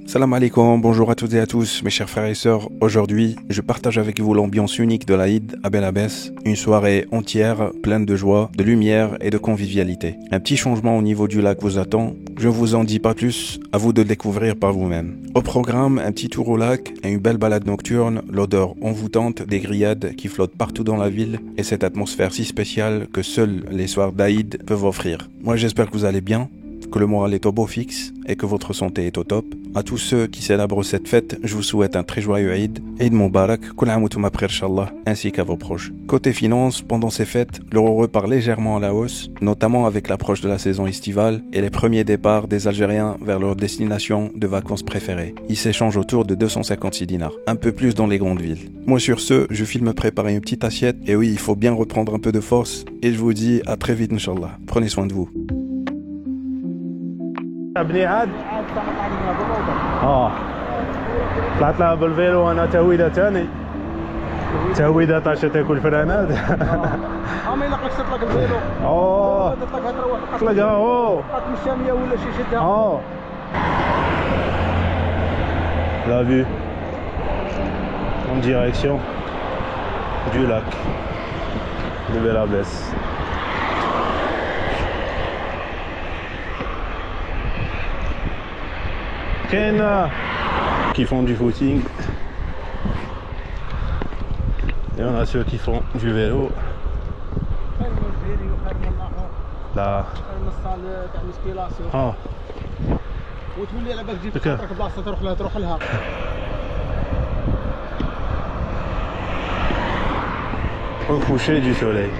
Salam alaikum, bonjour à toutes et à tous mes chers frères et sœurs. Aujourd'hui, je partage avec vous l'ambiance unique de l'Aïd à Bel Abbès, une soirée entière pleine de joie, de lumière et de convivialité. Un petit changement au niveau du lac vous attend, je ne vous en dis pas plus, à vous de le découvrir par vous-même. Au programme, un petit tour au lac et une belle balade nocturne, l'odeur envoûtante des grillades qui flottent partout dans la ville et cette atmosphère si spéciale que seuls les soirs d'Aïd peuvent offrir. Moi j'espère que vous allez bien, que le moral est au beau fixe et que votre santé est au top. À tous ceux qui célèbrent cette fête, je vous souhaite un très joyeux Eid, Eid Moubarak, Kul Aam wa Antum Bikhair Inch'Allah, ainsi qu'à vos proches. Côté finances, pendant ces fêtes, l'euro repart légèrement à la hausse, notamment avec l'approche de la saison estivale et les premiers départs des Algériens vers leur destination de vacances préférée. Ils s'échangent autour de 256 dinars, un peu plus dans les grandes villes. Moi sur ce, je file me préparer une petite assiette, et oui, il faut bien reprendre un peu de force, et je vous dis à très vite Inch'Allah. Prenez soin de vous. بني عاد طلعت لها بالفيلو انا تهويده ثاني تهويده طاشت تاكل فرانات ما الا قصت لك الفيلو درت لك تروح تلقاها تمشى 100 ولا شي شدها la vue en direction du lac de Bel Abbès. Qui font du footing et on a ceux qui font du vélo là. وتولي على بالك تجيب خاطرك بلاصه تروح لها. Au coucher du soleil.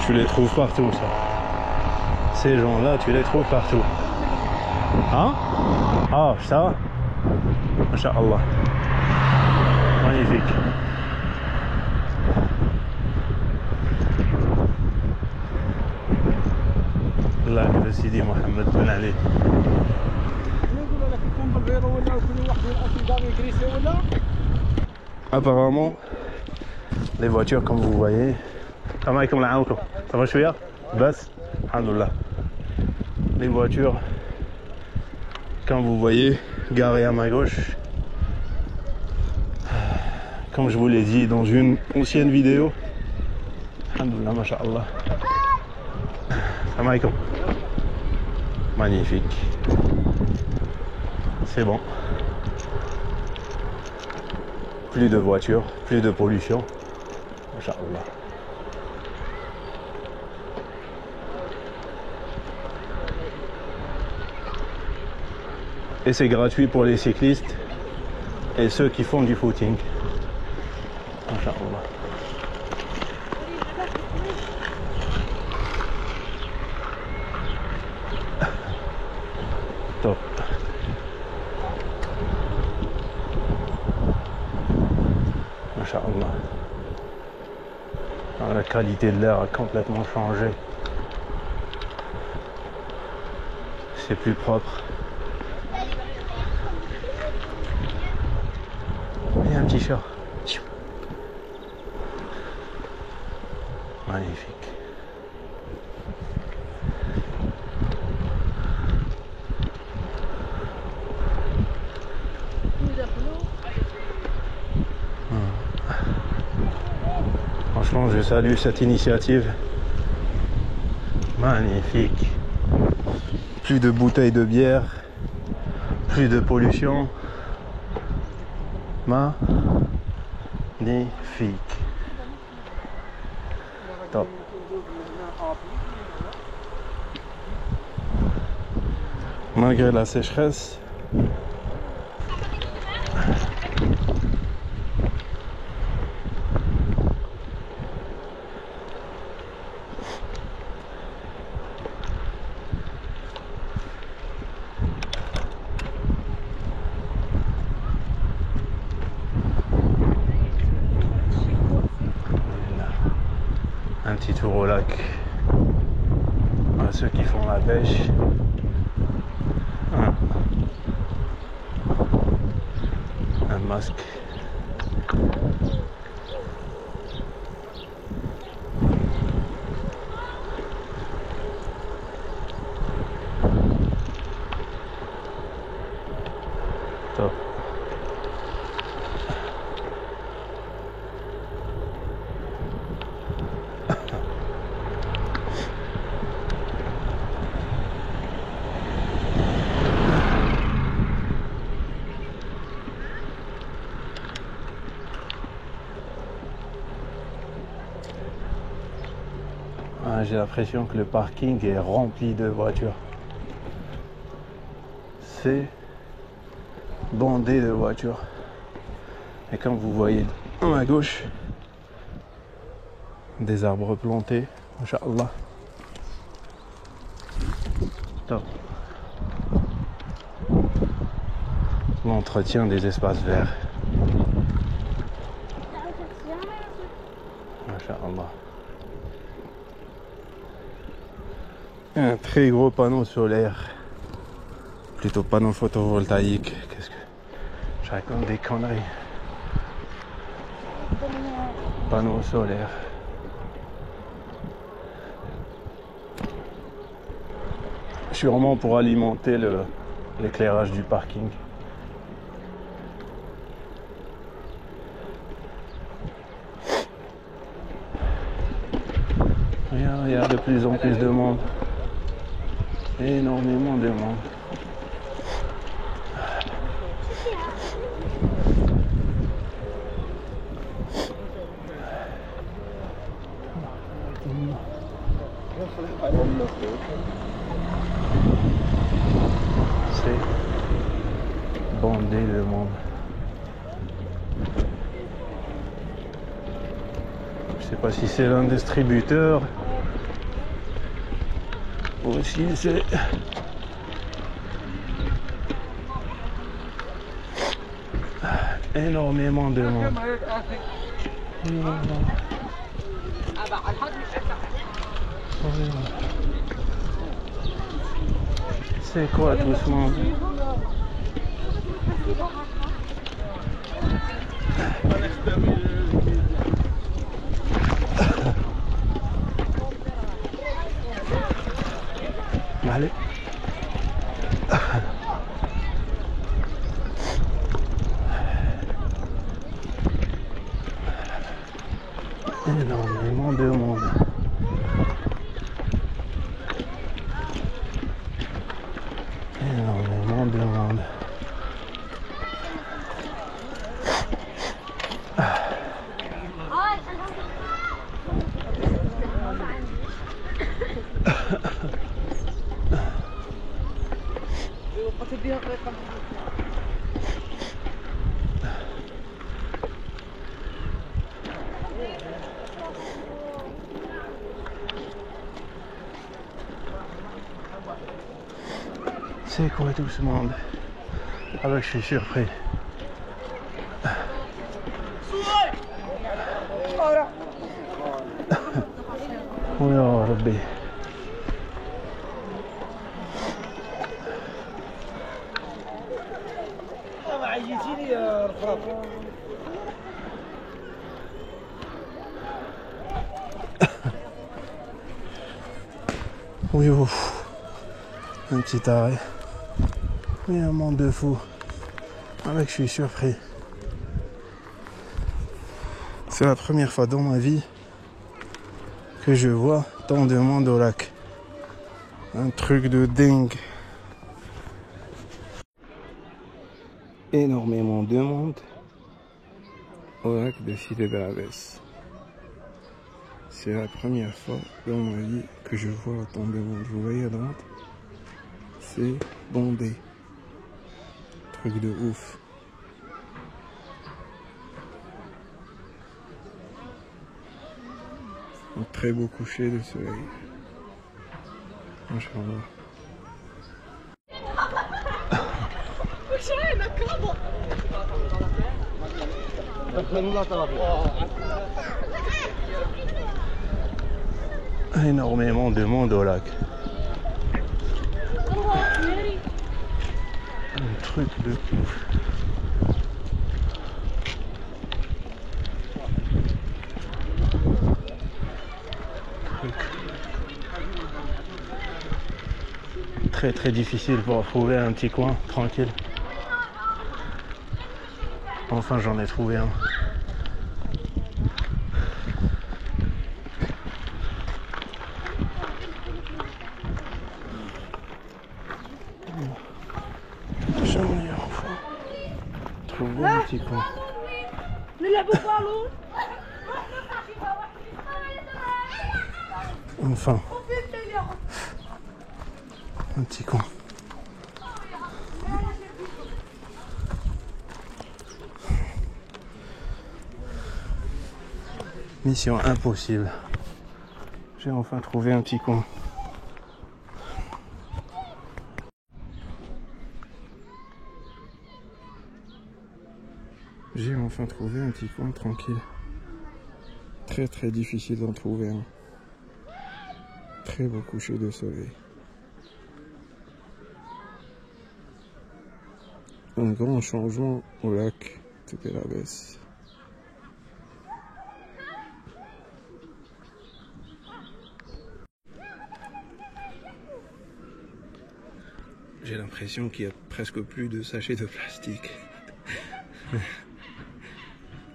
Tu les trouves partout, ça. Ces gens-là, tu les trouves partout. Hein? Ah, ça va? Masha'Allah. Magnifique. Lac de Sidi Mohamed Ben Ali. Apparemment, les voitures, comme vous voyez, ça va chouïa? Basse? Alhamdoulilah. Les voitures, comme vous voyez, garées à ma gauche. Comme je vous l'ai dit dans une ancienne vidéo. Alhamdoulilah, masha'Allah. Salam alaikum. Magnifique. C'est bon. Plus de voitures, plus de pollution. Masha'Allah. Et c'est gratuit pour les cyclistes et ceux qui font du footing. Inch'Allah. Top. Inch'Allah. La qualité de l'air a complètement changé. C'est plus propre. Il y a un petit chat. Magnifique. Franchement, je salue cette initiative. Magnifique. Plus de bouteilles de bière, plus de pollution. Magnifique. Top. Malgré la sécheresse, un petit tour au lac à ceux qui font la pêche. Un masque. hein, j'ai l'impression que le parking est rempli de voitures. C'est bondé de voitures. Et comme vous voyez à ma gauche, des arbres plantés, Inch'Allah. Top. L'entretien des espaces verts. Inch'Allah. Un très gros panneau solaire. Plutôt panneau photovoltaïque. Qu'est-ce que je raconte des conneries. Panneau solaire. Sûrement pour alimenter l'éclairage du parking. Il y a de plus en plus de monde. Énormément de monde. C'est bondé de monde. Je sais pas si c'est l'un des distributeurs ou si c'est énormément de monde. C'est quoi tout ce monde? Allez. Énormément de monde. Énormément de monde. C'est quoi tout ce monde? Ah bah je suis surpris. Oh ya Rabbi. Oui, ouf. Un petit arrêt. Il y a un monde de fou. Avec, je suis surpris. C'est la première fois dans ma vie que je vois tant de monde au lac. Un truc de dingue. Énormément de monde au lac de Sidi Bel Abbès. C'est la première fois dans ma vie que je vois autant de monde. Vous voyez à droite? C'est bondé. Truc de ouf. Un très beau coucher de soleil. Inch'Allah. Énormément de monde au lac. Un truc de ouf. Très difficile pour trouver un petit coin tranquille. Enfin j'en ai trouvé un. J'en ai enfin trouvé un petit coin. Enfin. Un petit con. Mission impossible. J'ai enfin trouvé un petit con. J'ai enfin trouvé un petit coin tranquille. Très difficile d'en trouver un. Très beau coucher de soleil. Un grand changement au lac de Belabès. J'ai l'impression qu'il y a presque plus de sachets de plastique.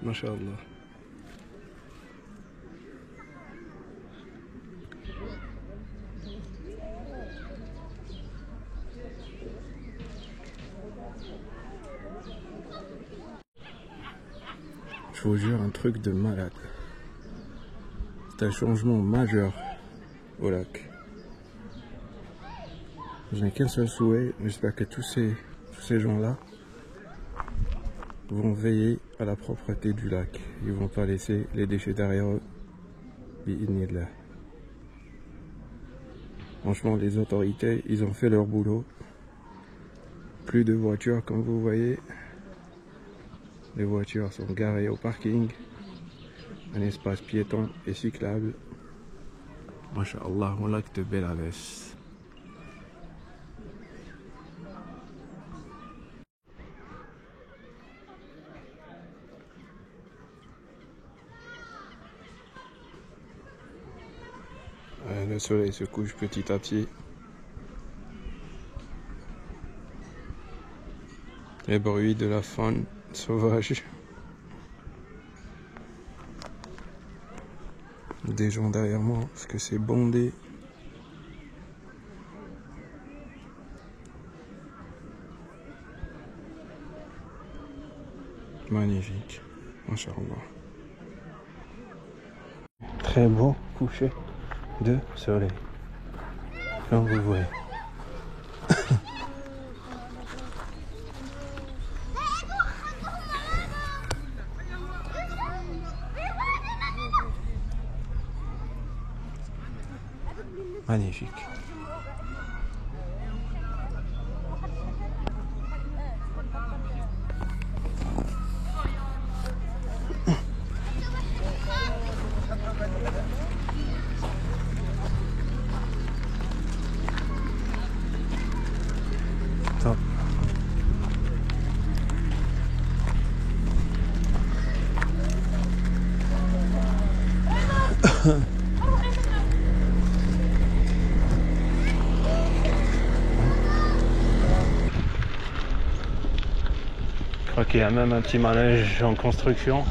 Masha'Allah. Je vous jure, un truc de malade. C'est un changement majeur au lac. Je n'ai qu'un seul souhait, j'espère que tous ces gens-là vont veiller à la propreté du lac. Ils vont pas laisser les déchets derrière eux. Bi'idhnillah. Franchement, les autorités, ils ont fait leur boulot. Plus de voitures, comme vous voyez. Les voitures sont garées au parking. Un espace piéton et cyclable. Masha'Allah, au lac de Belabès. Le soleil se couche petit à petit. Les bruits de la faune sauvage. Des gens derrière moi, parce que c'est bondé. Magnifique. Inch'Allah. Très beau coucher de soleil, comme vous voyez. Magnifique. Top. Je crois qu'il y a même un petit manège en construction.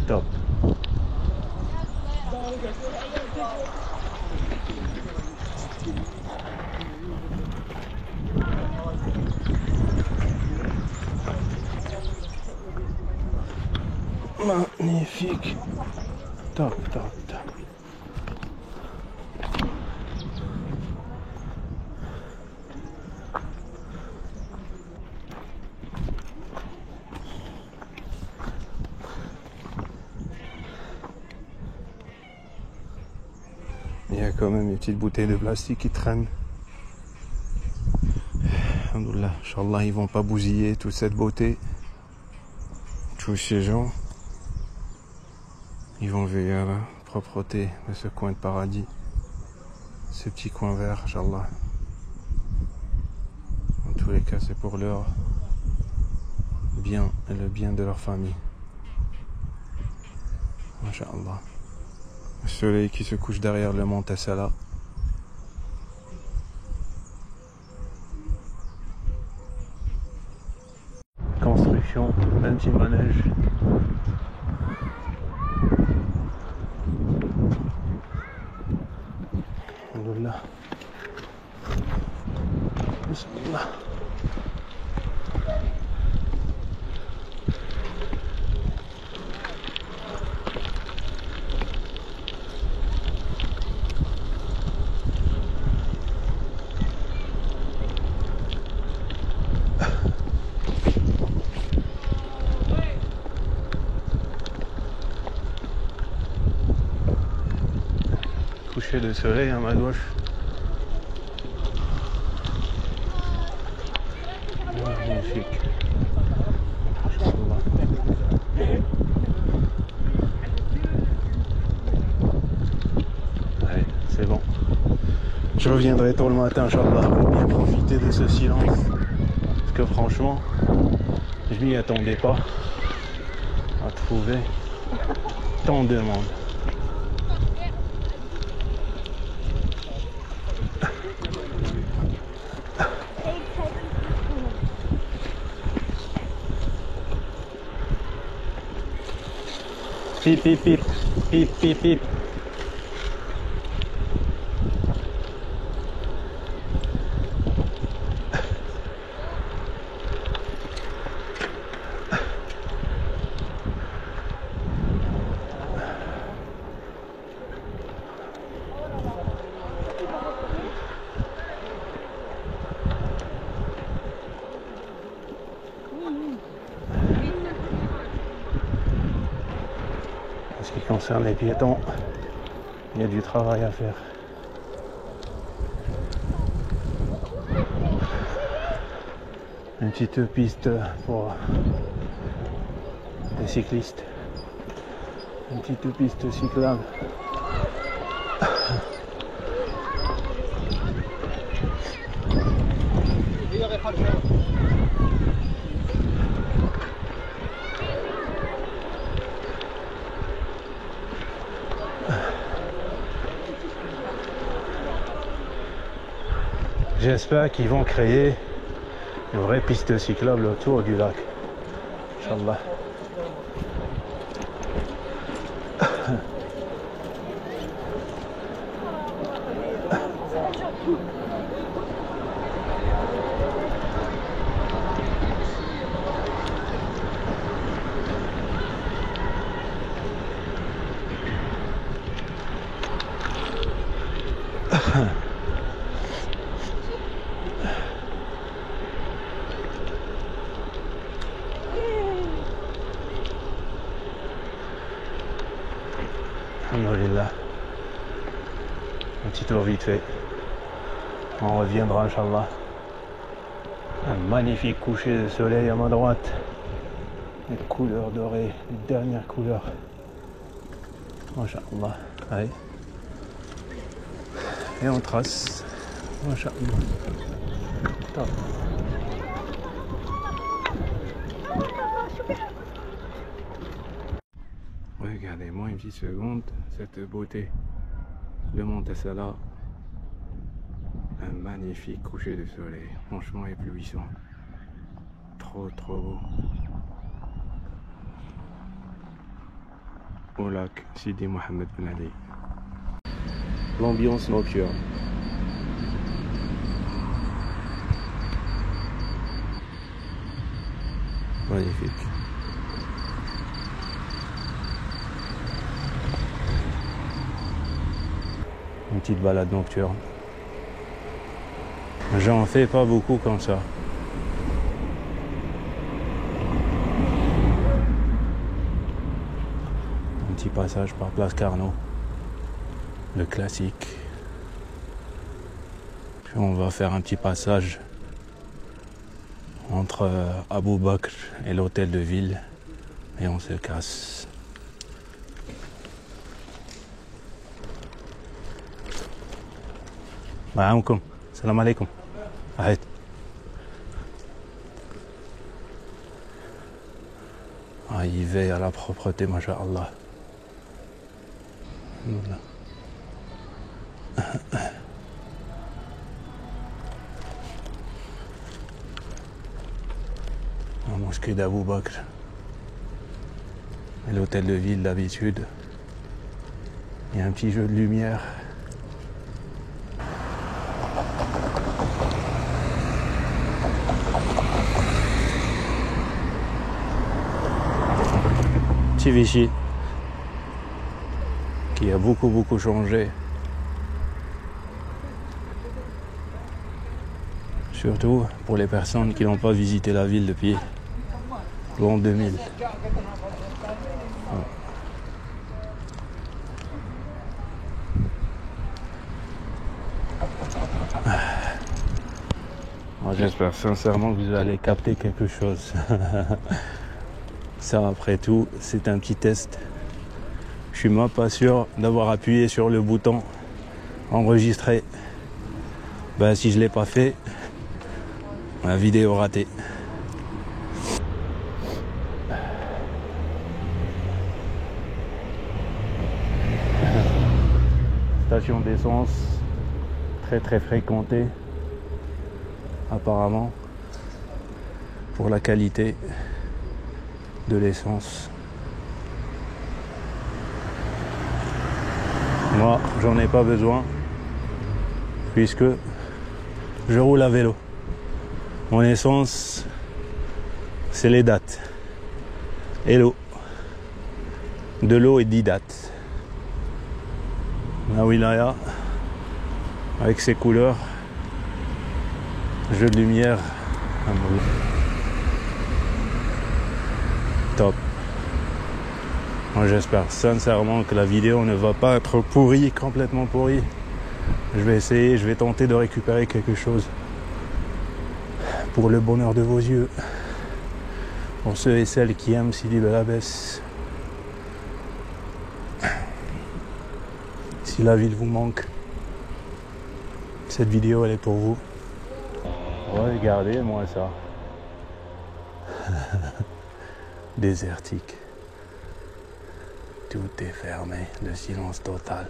Top. Magnifique. Top, top, top. Il y a quand même une petite bouteille de plastique qui traîne. Alhamdoulilah, Inch'Allah, ils vont pas bousiller toute cette beauté. Tous ces gens, ils vont veiller à la propreté de ce coin de paradis. Ce petit coin vert, Inch'Allah. En tous les cas, c'est pour leur bien et le bien de leur famille. Inch'Allah. Le soleil qui se couche derrière le mont Tassala. attraction, un petit manège. Alhamdulillah. Bismillah. Coucher de soleil à ma gauche. Magnifique. Inch'Allah. Allez, c'est bon. Je reviendrai tôt le matin, Inch'Allah, pour bien profiter de ce silence. Parce que franchement, je m'y attendais pas à trouver tant de monde. Pip, pip, pip, pip, pip, pip. En ce qui concerne les piétons, il y a du travail à faire. Une petite piste pour les cyclistes. Une petite piste cyclable. J'espère qu'ils vont créer une vraie piste cyclable autour du lac. Inch'Allah. Alhamdulillah. Un petit tour vite fait. On reviendra, Inch'Allah. Un magnifique coucher de soleil à ma droite. Les couleurs dorées, les dernières couleurs. Inch'Allah. Allez. Et on trace. Inch'Allah. Top. Regardez-moi une petite seconde, cette beauté de Montassala. Un magnifique coucher de soleil, franchement éblouissant. Trop beau. Au lac Sidi Mohammed Ben Ali. L'ambiance nocturne. Magnifique. Une petite balade nocturne. J'en fais pas beaucoup comme ça. Un petit passage par Place Carnot. Le classique. Puis on va faire un petit passage entre Abou Bakr et l'hôtel de ville. Et on se casse. معاكم السلام عليكم أهيت il veille à la propreté masha'Allah. Voilà. mosquée d'Abou Bakr. Et l'hôtel de ville d'habitude. Il y a un petit jeu de lumière. Petit Vichy qui a beaucoup changé. Surtout pour les personnes qui n'ont pas visité la ville depuis l'an 2000. Moi, j'espère sincèrement que vous allez capter quelque chose. Ça, après tout, c'est un petit test. Je suis même pas sûr d'avoir appuyé sur le bouton enregistrer. Ben, si je l'ai pas fait, la vidéo ratée. Station d'essence très fréquentée apparemment pour la qualité de l'essence. Moi, j'en ai pas besoin puisque je roule à vélo. Mon essence, c'est les dates et l'eau. De l'eau et 10 dates. La wilaya, avec ses couleurs, jeu de lumière, top. Moi, j'espère sincèrement que la vidéo ne va pas être pourrie, complètement pourrie. Je vais essayer, je vais tenter de récupérer quelque chose pour le bonheur de vos yeux. Pour ceux et celles qui aiment Sidi Bel Abbès. Si la ville vous manque, cette vidéo elle est pour vous. Regardez-moi ça. Désertique. Tout est fermé, le silence total.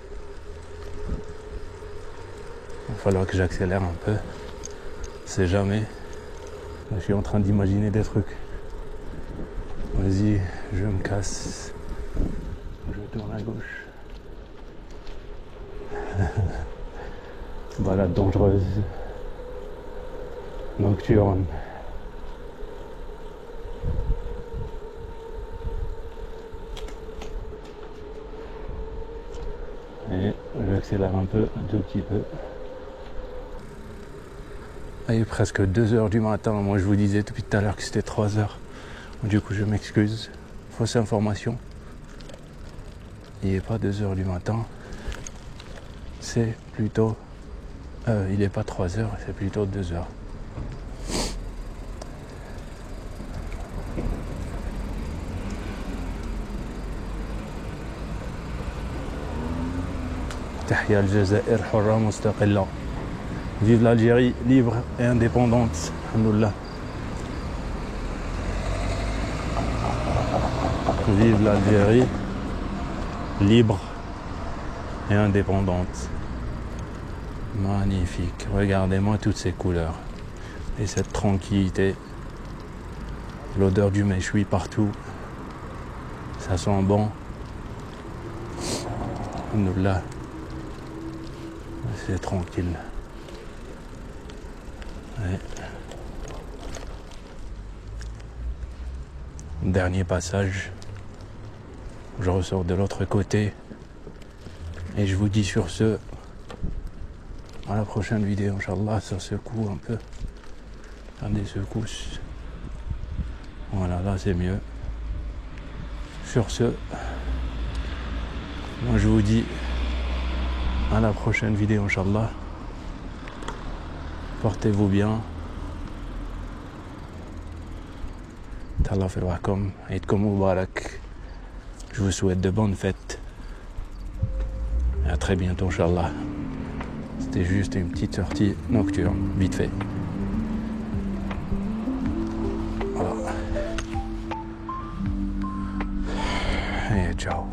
Il va falloir que j'accélère un peu. C'est jamais. Je suis en train d'imaginer des trucs. Vas-y, je me casse. Je tourne à gauche. Balade dangereuse. Nocturne. Et j'accélère un peu, un tout petit peu. Il est presque 2 h du matin. Moi je vous disais depuis tout à l'heure que c'était 3 h. Du coup je m'excuse. Fausse information. Il n'est pas 2 h du matin. C'est plutôt... il n'est pas 3 h, c'est plutôt 2 h. Tahia al-Jazair hurra mustaqilla. Vive l'Algérie libre et indépendante. Alhamdoulilah. Vive l'Algérie libre et indépendante. Magnifique. Regardez-moi toutes ces couleurs. Et cette tranquillité. L'odeur du méchoui partout. Ça sent bon. Alhamdoulilah. C'est tranquille. Ouais. Dernier passage. Je ressors de l'autre côté. Et je vous dis sur ce, à la prochaine vidéo, Inch'Allah, ça secoue un peu. Faire des secousses. Voilà, là c'est mieux. Sur ce, moi je vous dis à la prochaine vidéo, Inch'Allah. Portez-vous bien. Tallah fi ra'akum. Eidkom Mubarak. Je vous souhaite de bonnes fêtes. Et à très bientôt, Inch'Allah. C'était juste une petite sortie nocturne, vite fait. Voilà. Et ciao.